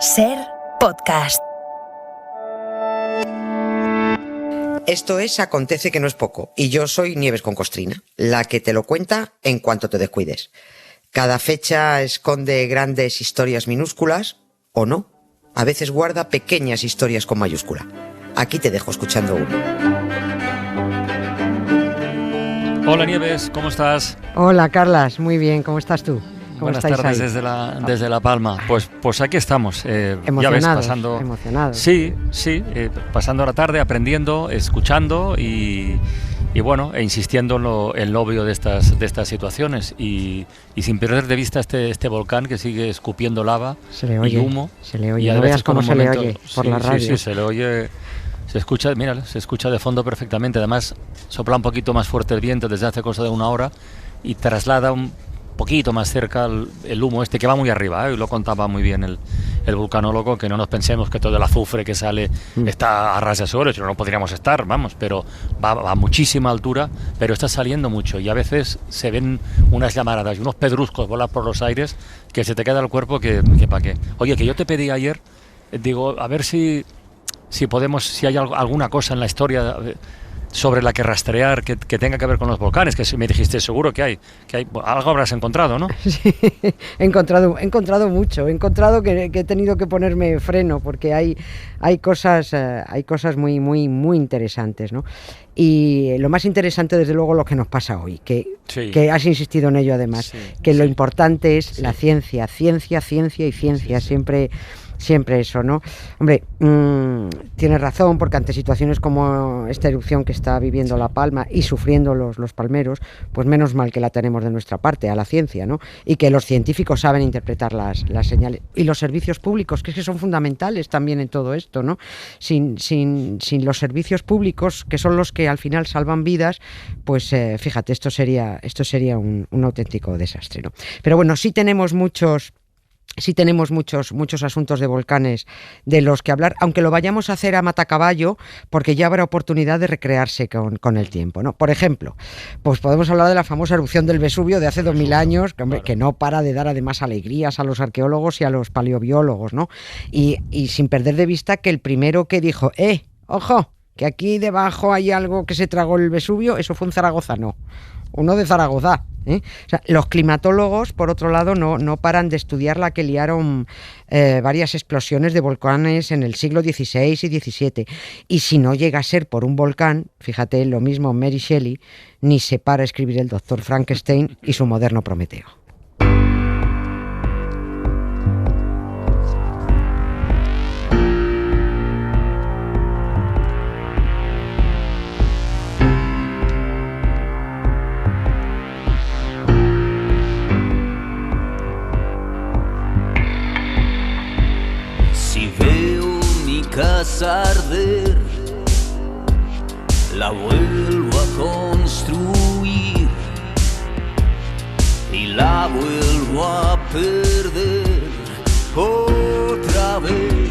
SER Podcast. Esto es Acontece que no es poco, y yo soy Nieves con Costrina, la que te lo cuenta en cuanto te descuides. Cada fecha esconde grandes historias minúsculas, o no. A veces guarda pequeñas historias con mayúscula. Aquí te dejo escuchando una. Hola Nieves, ¿cómo estás? Hola Carlas, muy bien, ¿cómo estás tú? Buenas tardes desde La Palma. Pues aquí estamos. Ya ves, pasando. Emocionados. Sí, pasando la tarde, aprendiendo, escuchando y bueno, insistiendo en lo obvio de estas situaciones y sin perder de vista este volcán que sigue escupiendo lava y humo. Se le oye, no veas cómo se le oye por la radio. Sí, se le oye. Se escucha, mira, se escucha de fondo perfectamente. Además, sopla un poquito más fuerte el viento desde hace cosa de una hora y traslada un poquito más cerca el humo que va muy arriba, y lo contaba muy bien el vulcanólogo, que no nos pensemos que todo el azufre que sale está a ras de suelo, si no podríamos estar, pero va a muchísima altura, pero está saliendo mucho y a veces se ven unas llamaradas y unos pedruscos volar por los aires que se te queda el cuerpo que para qué. Oye, que yo te pedí ayer, digo, a ver si podemos, si hay alguna cosa en la historia sobre la que rastrear que tenga que ver con los volcanes, que me dijiste seguro que hay algo habrás encontrado, ¿no? Sí, he encontrado mucho, he encontrado que he tenido que ponerme freno porque hay cosas muy muy muy interesantes, ¿no? Y lo más interesante, desde luego, lo que nos pasa hoy, que has insistido en ello además, lo importante es la ciencia, siempre eso, ¿no? Hombre, tienes razón, porque ante situaciones como esta erupción que está viviendo La Palma y sufriendo los palmeros, pues menos mal que la tenemos de nuestra parte, a la ciencia, ¿no? Y que los científicos saben interpretar las señales. Y los servicios públicos, que son fundamentales también en todo esto, ¿no? Sin los servicios públicos, que son los que al final salvan vidas, pues fíjate, esto sería un auténtico desastre, ¿no? Pero bueno, sí tenemos muchos asuntos de volcanes de los que hablar, aunque lo vayamos a hacer a matacaballo, porque ya habrá oportunidad de recrearse con el tiempo, ¿no? Por ejemplo, pues podemos hablar de la famosa erupción del Vesubio de hace 2000 años, que no para de dar además alegrías a los arqueólogos y a los paleobiólogos, ¿no? Y sin perder de vista que el primero que dijo, ojo, que aquí debajo hay algo que se tragó el Vesubio, eso fue un zaragozano, uno de Zaragoza. O sea, los climatólogos, por otro lado, no paran de estudiar la que liaron varias explosiones de volcanes en el siglo XVI y XVII. Y si no llega a ser por un volcán, fíjate, lo mismo Mary Shelley, ni se para a escribir el Doctor Frankenstein y su moderno Prometeo. Casa arder, la vuelvo a construir y la vuelvo a perder otra vez.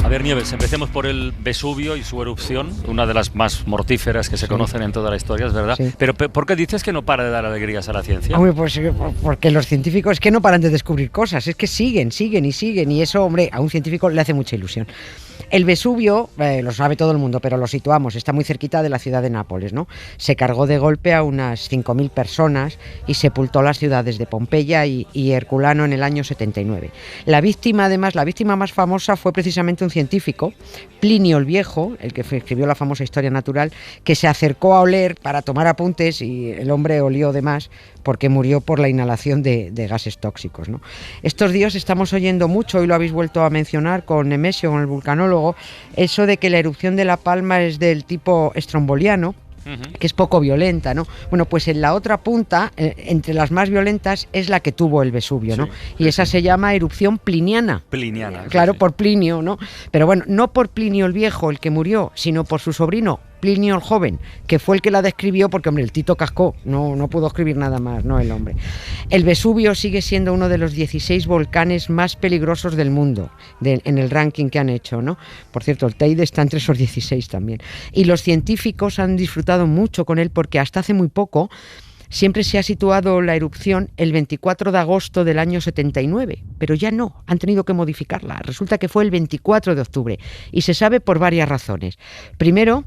A ver, Nieves, empecemos por el Vesubio y su erupción, una de las más mortíferas que se conocen en toda la historia, es verdad. Sí. Pero ¿por qué dices que no para de dar alegrías a la ciencia? Hombre, pues porque los científicos es que no paran de descubrir cosas, es que siguen, y eso, hombre, a un científico le hace mucha ilusión. El Vesubio, lo sabe todo el mundo, pero lo situamos, está muy cerquita de la ciudad de Nápoles, ¿no? Se cargó de golpe a unas 5.000 personas y sepultó las ciudades de Pompeya y Herculano en el año 79. La víctima más famosa fue precisamente un científico, Plinio el Viejo, el que escribió la famosa Historia Natural, que se acercó a oler para tomar apuntes y el hombre olió de más porque murió por la inhalación de gases tóxicos, ¿no? Estos días estamos oyendo mucho, y lo habéis vuelto a mencionar con Nemesio, con el vulcanólogo, eso de que la erupción de La Palma es del tipo estromboliano, que es poco violenta, ¿no? Bueno, pues en la otra punta, entre las más violentas, es la que tuvo el Vesubio, ¿no? Y esa se llama erupción pliniana. Claro, por Plinio, ¿no? Pero bueno, no por Plinio el Viejo, el que murió, sino por su sobrino, Plinio el Joven, que fue el que la describió, porque, hombre, el Tito cascó, no pudo escribir nada más, no el hombre. El Vesubio sigue siendo uno de los 16 volcanes más peligrosos del mundo, en el ranking que han hecho, ¿no? Por cierto, el Teide está entre esos 16 también. Y los científicos han disfrutado mucho con él, porque hasta hace muy poco siempre se ha situado la erupción el 24 de agosto del año 79, pero ya no, han tenido que modificarla. Resulta que fue el 24 de octubre y se sabe por varias razones. Primero,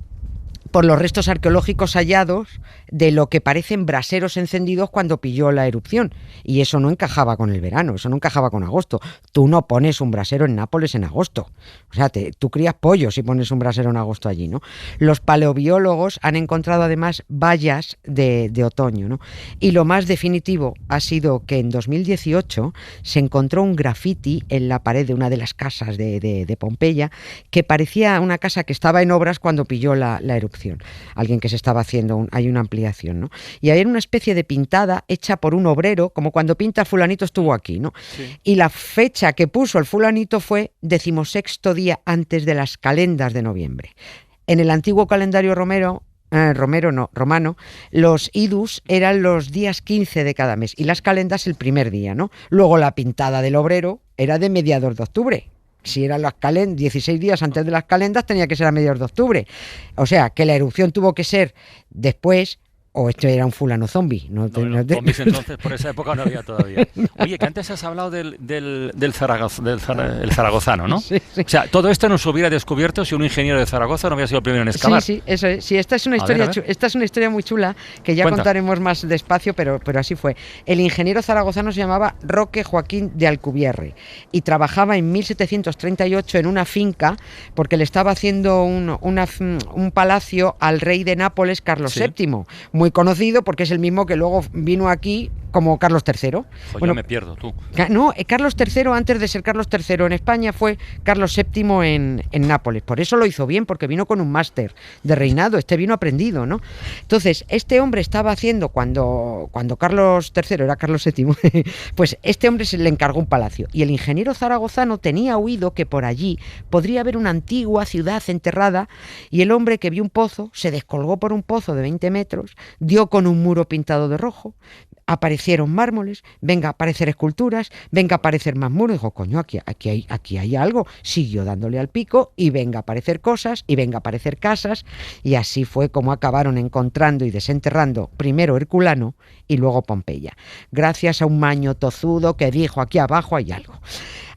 por los restos arqueológicos hallados de lo que parecen braseros encendidos cuando pilló la erupción. Y eso no encajaba con el verano, eso no encajaba con agosto. Tú no pones un brasero en Nápoles en agosto. O sea, tú crías pollos si pones un brasero en agosto allí, ¿no? Los paleobiólogos han encontrado además bayas de otoño, ¿no? Y lo más definitivo ha sido que en 2018 se encontró un grafiti en la pared de una de las casas de Pompeya que parecía una casa que estaba en obras cuando pilló la erupción. Alguien que se estaba haciendo, hay una ampliación, ¿no? Y hay una especie de pintada hecha por un obrero, como cuando pinta fulanito estuvo aquí, ¿no? Sí. Y la fecha que puso el fulanito fue 16º día antes de las calendas de noviembre. En el antiguo calendario romano, los idus eran los días 15 de cada mes y las calendas el primer día, ¿no? Luego la pintada del obrero era de mediados de octubre. Si eran las 16 días antes de las calendas, tenía que ser a mediados de octubre. O sea, que la erupción tuvo que ser después, o esto era un fulano zombie. Zombies entonces, por esa época no había todavía. Oye, que antes has hablado del zaragozano, ¿no? Sí, sí. O sea, todo esto no se hubiera descubierto si un ingeniero de Zaragoza no hubiera sido el primero en excavar. Sí, eso es. Sí, esta es una historia muy chula, que ya contaremos más despacio, pero así fue. El ingeniero zaragozano se llamaba Roque Joaquín de Alcubierre y trabajaba en 1738 en una finca porque le estaba haciendo un palacio al rey de Nápoles, Carlos VII. Muy conocido porque es el mismo que luego vino aquí como Carlos III. Bueno, me pierdo, tú. No, Carlos III, antes de ser Carlos III en España, fue Carlos VII en Nápoles. Por eso lo hizo bien, porque vino con un máster de reinado. Vino aprendido, ¿no? Entonces, este hombre estaba haciendo, cuando Carlos III era Carlos VII, pues este hombre se le encargó un palacio. Y el ingeniero zaragozano tenía oído que por allí podría haber una antigua ciudad enterrada, y el hombre que vio un pozo, se descolgó por un pozo de 20 metros, dio con un muro pintado de rojo, aparecieron mármoles, venga a aparecer esculturas, venga a aparecer más muros. Dijo, coño, aquí hay algo. Siguió dándole al pico y venga a aparecer cosas y venga a aparecer casas, y así fue como acabaron encontrando y desenterrando primero Herculano y luego Pompeya, gracias a un maño tozudo que dijo, aquí abajo hay algo.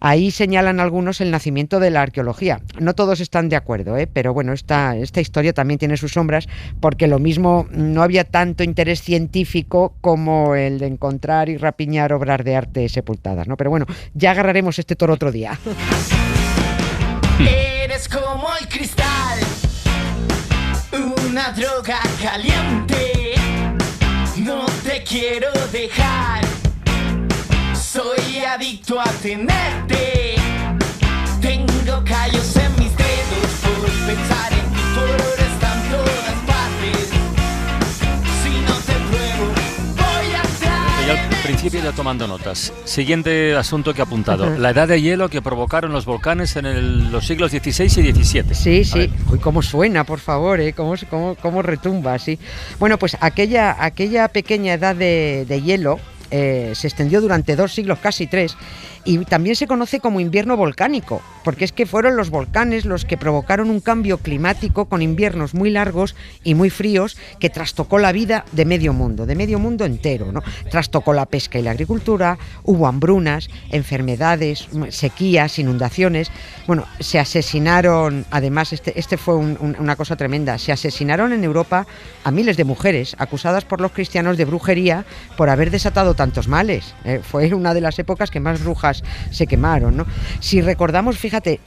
Ahí señalan algunos el nacimiento de la arqueología. No todos están de acuerdo, pero bueno, esta historia también tiene sus sombras, porque lo mismo no había tanto interés científico como el de encontrar y rapiñar obras de arte sepultadas, ¿no? Pero bueno, ya agarraremos este toro otro día. Eres como el cristal, una droga caliente, no te quiero dejar. Soy adicto a tenerte. Tengo callos en mis dedos por pensar en ti, por estar en todas partes. Si no te pruebo, voy a traer. Yo al principio ya tomando notas. Siguiente asunto que he apuntado. La edad de hielo que provocaron los volcanes en los siglos XVI y XVII. Sí. Uy, cómo suena, por favor, cómo retumba, sí. Bueno, pues aquella pequeña edad de hielo se extendió durante 2 siglos, casi 3, y también se conoce como invierno volcánico, porque es que fueron los volcanes los que provocaron un cambio climático con inviernos muy largos y muy fríos que trastocó la vida de medio mundo entero, ¿no? Trastocó la pesca y la agricultura, hubo hambrunas, enfermedades, sequías, inundaciones. Bueno, se asesinaron, además este fue una cosa tremenda, se asesinaron en Europa a miles de mujeres acusadas por los cristianos de brujería por haber desatado tantos males. Fue una de las épocas que más brujas se quemaron, ¿no? Si recordamos, fíjate,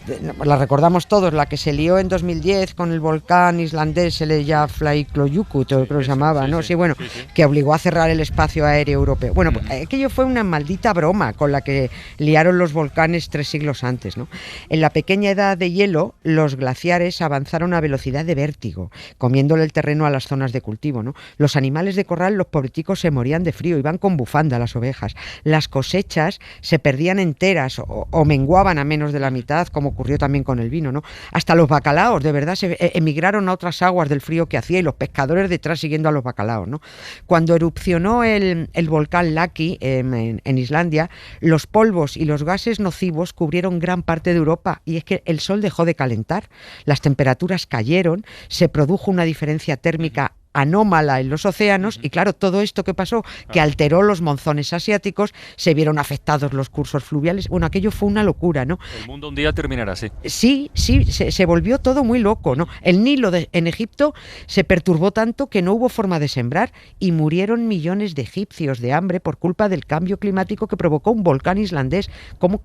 la recordamos todos, la que se lió en 2010 con el volcán islandés, el Eyjafjallajökull, creo que se llamaba, ¿no? Sí, bueno, que obligó a cerrar el espacio aéreo europeo. Bueno, pues aquello fue una maldita broma con la que liaron los volcanes 3 siglos antes, ¿no? En la pequeña edad de hielo, los glaciares avanzaron a velocidad de vértigo, comiéndole el terreno a las zonas de cultivo, ¿no? Los animales de corral, los pobreticos, se morían de frío, iban con bufanda las ovejas. Las cosechas se perdían enteras o menguaban a menos de la mitad, como ocurrió también con el vino, ¿no? Hasta los bacalaos, de verdad, se emigraron a otras aguas del frío que hacía, y los pescadores detrás siguiendo a los bacalaos, ¿no? Cuando erupcionó el volcán Laki en Islandia, los polvos y los gases nocivos cubrieron gran parte de Europa, y es que el sol dejó de calentar, las temperaturas cayeron, se produjo una diferencia térmica anómala en los océanos y claro, todo esto que pasó, que alteró los monzones asiáticos, se vieron afectados los cursos fluviales. Bueno, aquello fue una locura, ¿no? El mundo un día terminará así. Sí, se volvió todo muy loco, ¿no? El Nilo en Egipto se perturbó tanto que no hubo forma de sembrar y murieron millones de egipcios de hambre por culpa del cambio climático que provocó un volcán islandés. ¿Cómo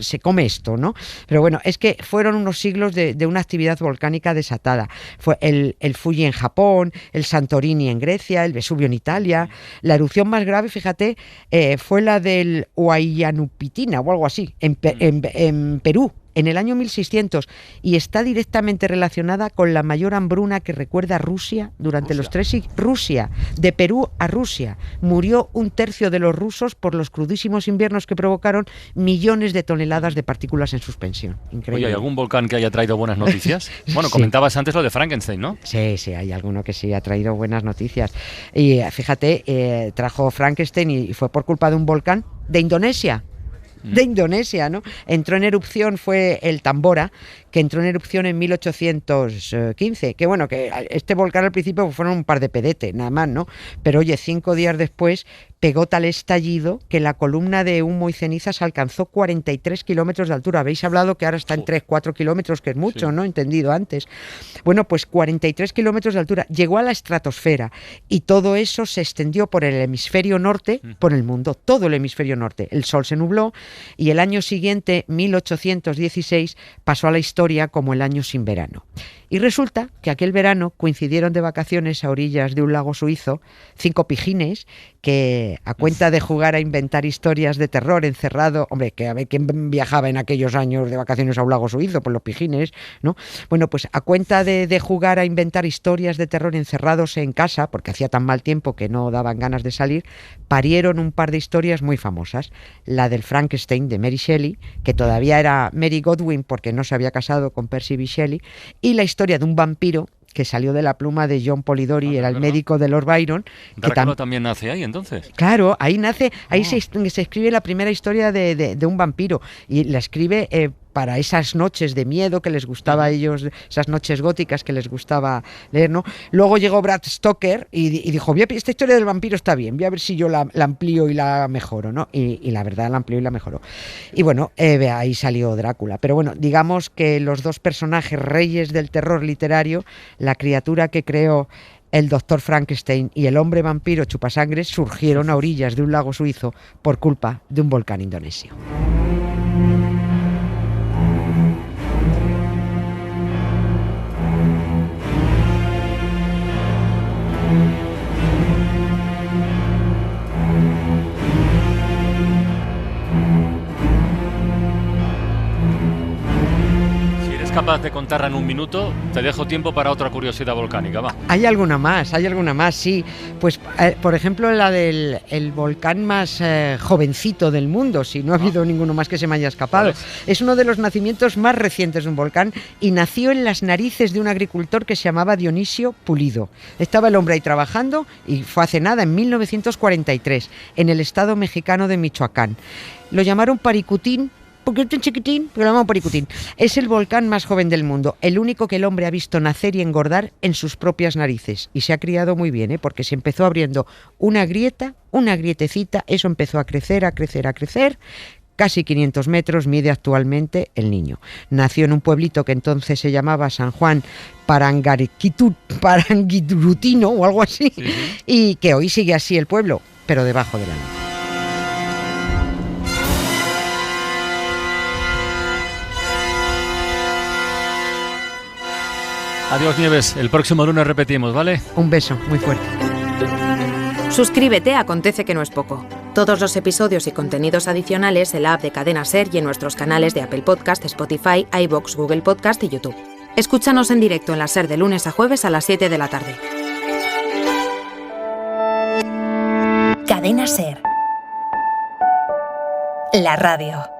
se come esto, no? Pero bueno, es que fueron unos siglos de una actividad volcánica desatada. Fue el Fuji en Japón, el Santorini en Grecia, el Vesubio en Italia. La erupción más grave, fíjate, fue la del Huaynaputina o algo así, en Perú, en el año 1600, y está directamente relacionada con la mayor hambruna que recuerda Rusia durante los 3 siglos. Rusia, de Perú a Rusia. Murió 1/3 de los rusos por los crudísimos inviernos que provocaron millones de toneladas de partículas en suspensión. Increíble. Oye, ¿hay algún volcán que haya traído buenas noticias? Bueno, Sí. Comentabas antes lo de Frankenstein, ¿no? Sí, hay alguno que sí ha traído buenas noticias. Y fíjate, trajo Frankenstein y fue por culpa de un volcán de Indonesia. De Indonesia, ¿no? Entró en erupción, fue el Tambora, que entró en erupción en 1815. Que bueno, que este volcán al principio fueron un par de pedetes, nada más, ¿no? Pero oye, 5 días después pegó tal estallido que la columna de humo y cenizas alcanzó 43 kilómetros de altura. Habéis hablado que ahora está en 3-4 kilómetros, que es mucho, ¿no? Entendido antes. Bueno, pues 43 kilómetros de altura. Llegó a la estratosfera y todo eso se extendió por el hemisferio norte, por el mundo, todo el hemisferio norte. El sol se nubló y el año siguiente, 1816, pasó a la historia como el año sin verano. Y resulta que aquel verano coincidieron de vacaciones a orillas de un lago suizo 5 pijines que, a cuenta de jugar a inventar historias de terror encerrado, hombre, que a ver quién viajaba en aquellos años de vacaciones a un lago suizo, pues los pijines, ¿no? Bueno, pues a cuenta de jugar a inventar historias de terror encerrados en casa, porque hacía tan mal tiempo que no daban ganas de salir, parieron un par de historias muy famosas. La del Frankenstein de Mary Shelley, que todavía era Mary Godwin porque no se había casado con Percy B. Shelley, y la historia de un vampiro que salió de la pluma de John Polidori, era el médico de Lord Byron. Drácula también nace ahí, entonces. Claro, ahí nace, ahí se escribe la primera historia de un vampiro, y la escribe para esas noches de miedo que les gustaba a ellos, esas noches góticas que les gustaba leer, ¿no? Luego llegó Brad Stoker y dijo, esta historia del vampiro está bien, voy a ver si yo la amplío y la mejoro, ¿no? Y la verdad la amplió y la mejoró. Y bueno, ahí salió Drácula. Pero bueno, digamos que los dos personajes reyes del terror literario, la criatura que creó el doctor Frankenstein y el hombre vampiro chupasangres, surgieron a orillas de un lago suizo por culpa de un volcán indonesio. Capaz de contarla en un minuto, te dejo tiempo para otra curiosidad volcánica, va. Hay alguna más, sí. Pues, por ejemplo, la del el volcán más jovencito del mundo, si no ha habido ninguno más que se me haya escapado. Es uno de los nacimientos más recientes de un volcán y nació en las narices de un agricultor que se llamaba Dionisio Pulido. Estaba el hombre ahí trabajando y fue hace nada, en 1943, en el estado mexicano de Michoacán. Lo llamaron Paricutín, porque es tan chiquitín, pero lo llamamos Paricutín. Es el volcán más joven del mundo, el único que el hombre ha visto nacer y engordar en sus propias narices. Y se ha criado muy bien, porque se empezó abriendo una grietecita, eso empezó a crecer, casi 500 metros mide actualmente el niño. Nació en un pueblito que entonces se llamaba San Juan Paranguirutino o algo así, y que hoy sigue así el pueblo, pero debajo de la nada. Adiós, Nieves. El próximo lunes repetimos, ¿vale? Un beso muy fuerte. Suscríbete a Acontece que no es poco. Todos los episodios y contenidos adicionales en la app de Cadena SER y en nuestros canales de Apple Podcast, Spotify, iVoox, Google Podcast y YouTube. Escúchanos en directo en la SER de lunes a jueves a las 7 de la tarde. Cadena SER. La radio.